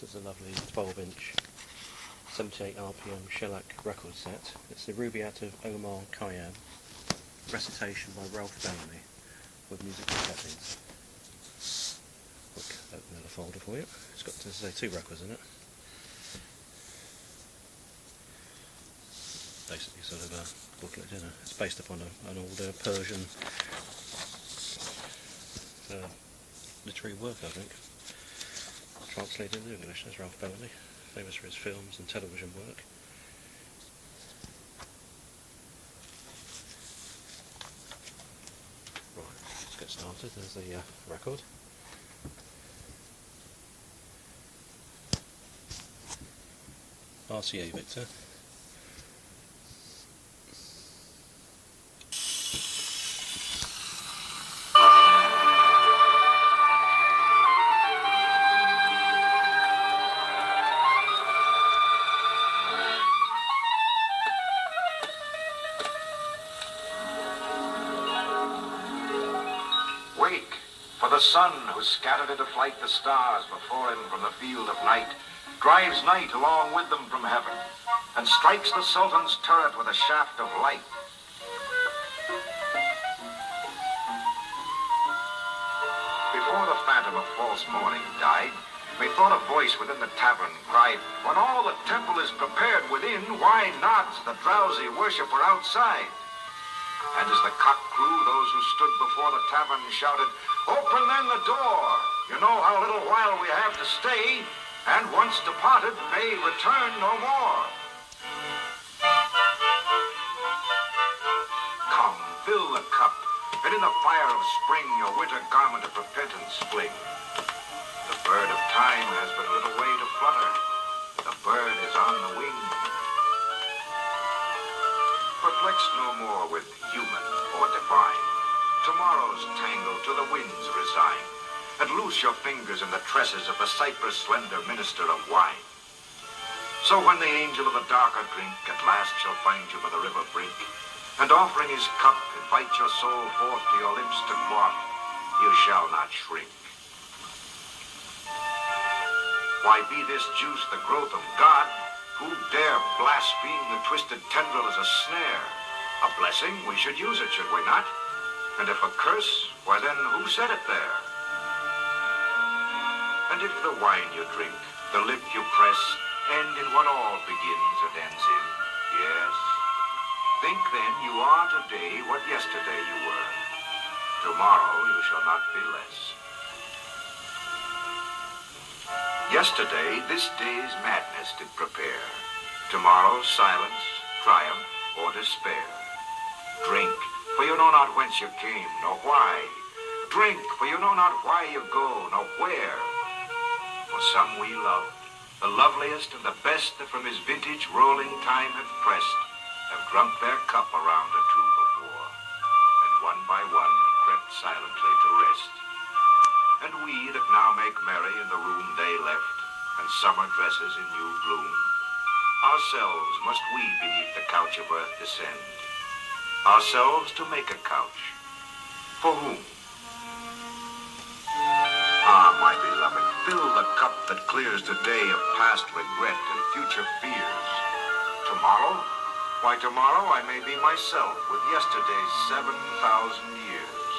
This is a lovely 12-inch 78 RPM shellac record set. It's the Rubaiyat of Omar Khayyam, recitation by Ralph Bellamy with musical settings. Quick open another folder for you. It's got, as I say, 2 records in it. Basically sort of a booklet, you know. It's based upon an old Persian literary work, I think. Translated into English. There's Ralph Bellamy, famous for his films and television work. Right, let's get started. There's the record. RCA Victor. For the sun, who scattered into flight the stars before him from the field of night, drives night along with them from heaven, and strikes the Sultan's turret with a shaft of light. Before the phantom of false morning died, methought a voice within the tavern cried, "When all the temple is prepared within, why nods the drowsy worshipper outside?" And as the cock crew, those who stood before the tavern shouted, "Open then the door! You know how little while we have to stay, and once departed may return no more." Come, fill the cup, and in the fire of spring your winter garment of repentance fling. The bird of time has but a little way to flutter. The bird is on the wing. Perplex no more with human or divine. Tomorrow's tangle to the winds resign, and loose your fingers in the tresses of the cypress slender minister of wine. So when the angel of the darker drink at last shall find you by the river brink, and offering his cup invite your soul forth to your lips to quaff, you shall not shrink. Why be this juice the growth of God? Who dare blaspheme the twisted tendril as a snare? A blessing, we should use it, should we not? And if a curse, why then who said it there? And if the wine you drink, the lip you press, end in what all begins and ends in, yes, think then you are today what yesterday you were. Tomorrow you shall not be less. Yesterday this day's madness did prepare. Tomorrow's silence, triumph, or despair. Drink, for you know not whence you came, nor why. Drink, for you know not why you go, nor where. For some we loved, the loveliest and the best that from his vintage rolling time hath pressed, have drunk their cup around a two before, and one by one crept silently to rest. And we that now make merry in the room they left, and summer dresses in new bloom, ourselves must we beneath the couch of earth descend, ourselves to make a couch. For whom? Ah, my beloved, fill the cup that clears today of past regret and future fears. Tomorrow? Why, tomorrow I may be myself with yesterday's 7,000 years.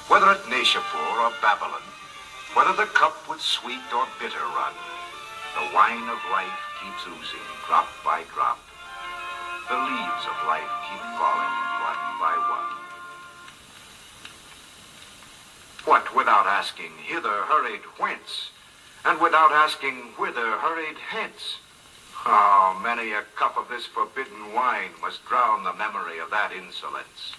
Whether at Nashapur or Babylon, whether the cup with sweet or bitter run, the wine of life keeps oozing drop by drop. The leaves of life keep falling one by one. What, without asking hither hurried whence, and without asking whither hurried hence? Oh, many a cup of this forbidden wine must drown the memory of that insolence.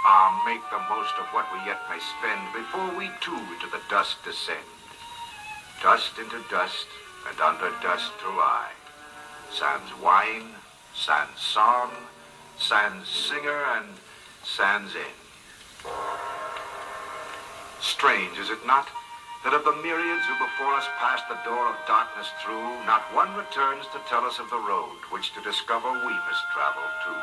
Ah, make the most of what we yet may spend before we too to the dust descend. Dust into dust, and under dust to lie. Sans wine, sans song, sans singer, and sans end. Strange, is it not, that of the myriads who before us passed the door of darkness through, not one returns to tell us of the road which to discover we must travel too.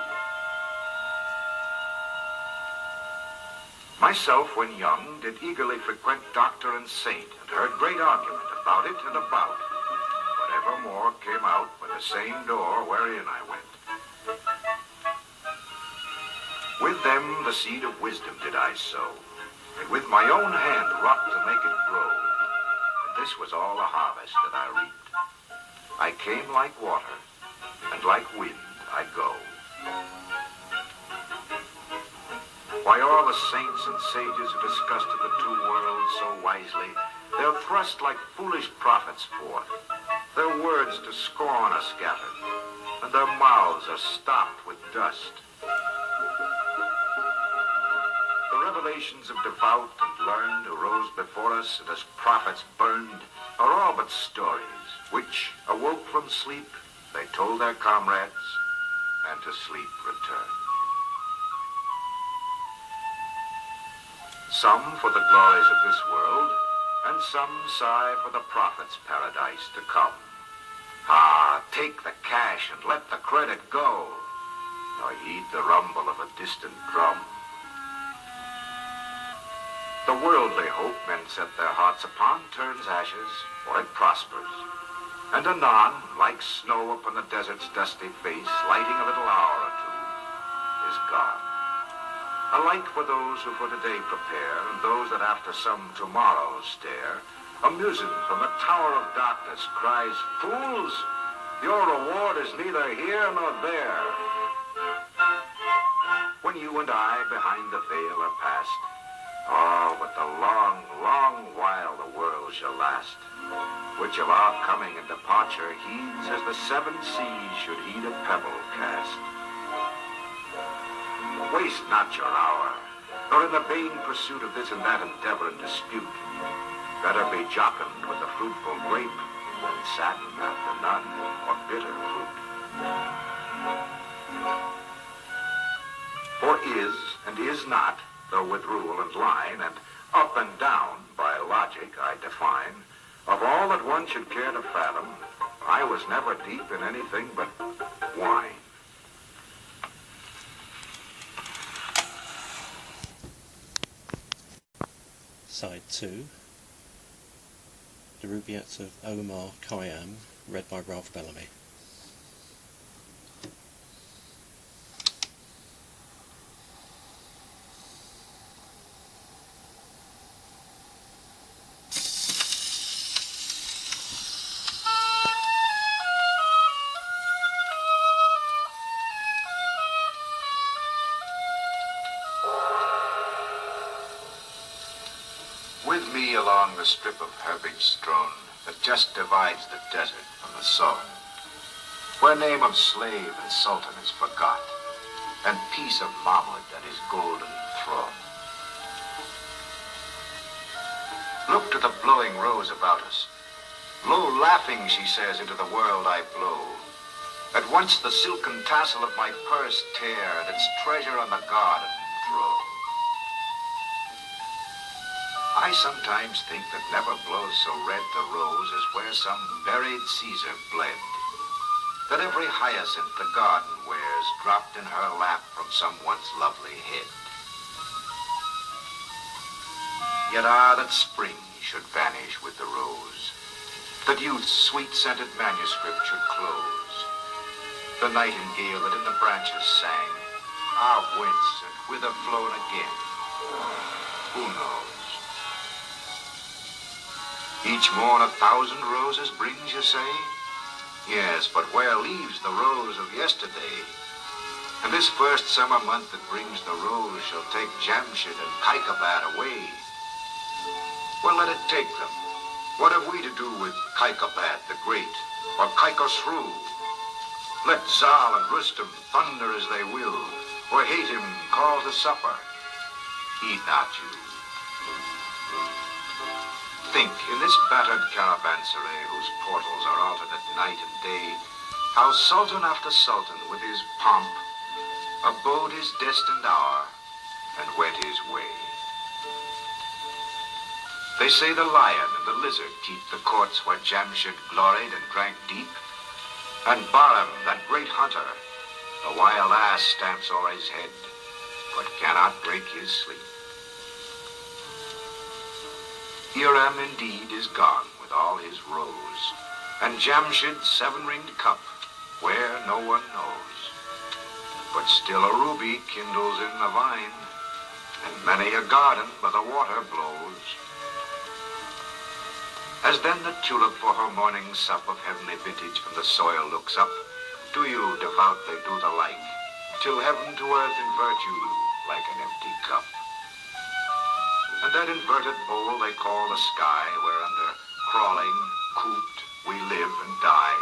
Myself, when young, did eagerly frequent doctor and saint, and heard great argument about it and about. But evermore came out by the same door wherein I went. With them the seed of wisdom did I sow, and with my own hand wrought to make it grow. And this was all the harvest that I reaped. I came like water, and like wind I go. Why all the saints and sages who discussed the two worlds so wisely, they'll thrust like foolish prophets forth. Their words to scorn are scattered, and their mouths are stopped with dust. The revelations of devout and learned who rose before us and as prophets burned are all but stories, which, awoke from sleep, they told their comrades, and to sleep returned. Some for the glories of this world, and some sigh for the prophet's paradise to come. Ah, take the cash and let the credit go, nor heed the rumble of a distant drum. The worldly hope men set their hearts upon turns ashes, or it prospers, and anon, like snow upon the desert's dusty face, lighting a little hour or two, is gone. Alike for those who for today prepare, and those that after some tomorrow stare, a muezzin from the tower of darkness cries, "Fools, your reward is neither here nor there." When you and I behind the veil are past, oh, but the long, long while the world shall last, which of our coming and departure heeds as the seven seas should heed a pebble cast. Waste not your hour, nor in the vain pursuit of this and that endeavor and dispute. Better be jocund with the fruitful grape than sadden after none or bitter fruit. For is and is not, though with rule and line, and up and down by logic I define, of all that one should care to fathom, I was never deep in anything but wine. Side 2, the Rubaiyat of Omar Khayyam, read by Ralph Bellamy. With me along the strip of herbage strewn that just divides the desert from the sun, where name of slave and sultan is forgot, and peace of Mahmud and his golden throne. Look to the blowing rose about us. Lo, laughing, she says, into the world I blow. At once the silken tassel of my purse tear, and its treasure on the garden throw. I sometimes think that never blows so red the rose as where some buried Caesar bled, that every hyacinth the garden wears dropped in her lap from some once lovely head. Yet that spring should vanish with the rose, that youth's sweet-scented manuscript should close, the nightingale that in the branches sang, whence and whither flown again, who knows? Each morn 1,000 roses brings, you say? Yes, but where leaves the rose of yesterday? And this first summer month that brings the rose shall take Jamshid and Kaikabad away. Well, let it take them. What have we to do with Kaikabad the Great, or Kaikosru? Let Zal and Rustum thunder as they will, or hate him call to supper. Heed not you. Think, in this battered caravanserai whose portals are alternate night and day, how sultan after sultan with his pomp abode his destined hour and went his way. They say the lion and the lizard keep the courts where Jamshid gloried and drank deep, and Bahram, that great hunter, the wild ass stamps o'er his head, but cannot break his sleep. Hiram indeed is gone with all his rose, and Jamshid's seven-ringed cup, where no one knows. But still a ruby kindles in the vine, and many a garden where the water blows. As then the tulip for her morning sup of heavenly vintage from the soil looks up, do you devoutly do the like, till heaven to earth invert you like an empty cup. And that inverted bowl they call the sky, whereunder crawling, cooped, we live and die.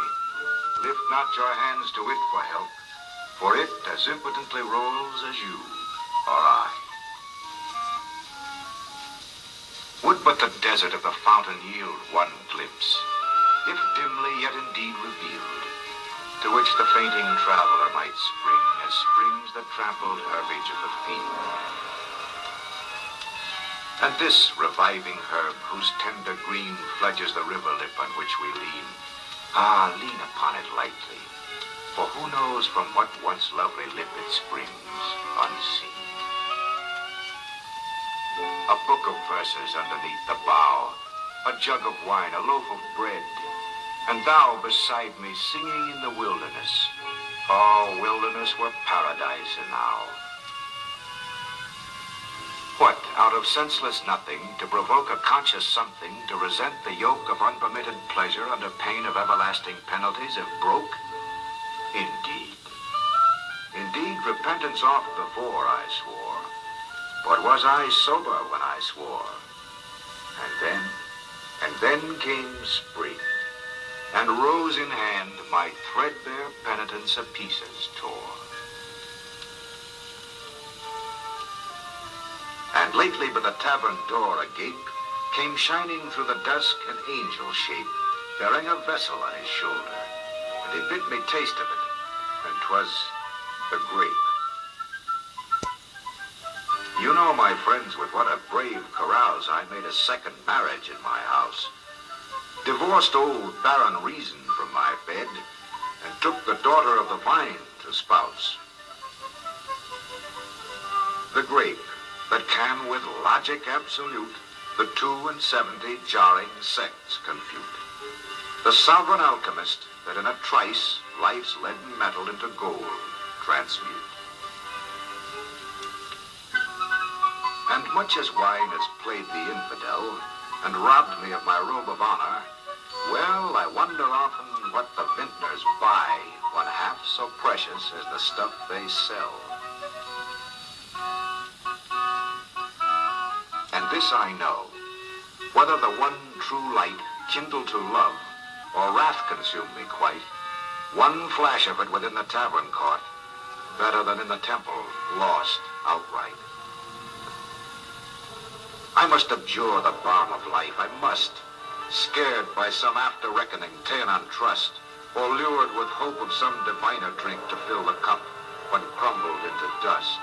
Lift not your hands to it for help, for it as impotently rolls as you or I. Would but the desert of the fountain yield one glimpse, if dimly yet indeed revealed, to which the fainting traveler might spring, as springs the trampled herbage of the field. And this reviving herb, whose tender green fledges the river lip on which we lean, lean upon it lightly, for who knows from what once lovely lip it springs unseen. A book of verses underneath the bough, a jug of wine, a loaf of bread, and thou beside me singing in the wilderness. Oh, wilderness were paradise enow. What, out of senseless nothing, to provoke a conscious something, to resent the yoke of unpermitted pleasure under pain of everlasting penalties if broke? Indeed. Indeed, repentance oft before I swore. But was I sober when I swore? And then came spring, and rose in hand my threadbare penitence a pieces tore. And lately by the tavern door agape came shining through the dusk an angel shape, bearing a vessel on his shoulder, and he bid me taste of it, and 'twas the grape. You know, my friends, with what a brave carouse I made a second marriage in my house, divorced old barren reason from my bed, and took the daughter of the vine to spouse. The grape, that can with logic absolute the 72 jarring sects confute. The sovereign alchemist that in a trice life's leaden metal into gold transmute. And much as wine has played the infidel and robbed me of my robe of honor, well, I wonder often what the vintners buy, one half so precious as the stuff they sell. And this I know, whether the one true light kindle to love, or wrath consume me quite, one flash of it within the tavern caught, better than in the temple, lost outright. I must abjure the balm of life, I must, scared by some after-reckoning ta'en on trust, or lured with hope of some diviner drink to fill the cup when crumbled into dust.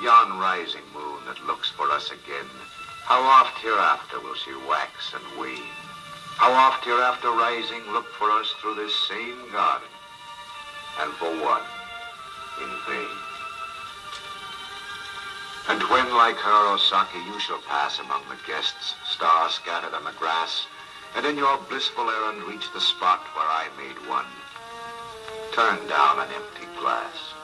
Yon rising moon that looks for us again, how oft hereafter will she wax and wane? How oft hereafter rising look for us through this same garden, and for one, in vain. And when like her, O Saki, you shall pass among the guests, stars scattered on the grass, and in your blissful errand reach the spot where I made one, turn down an empty glass.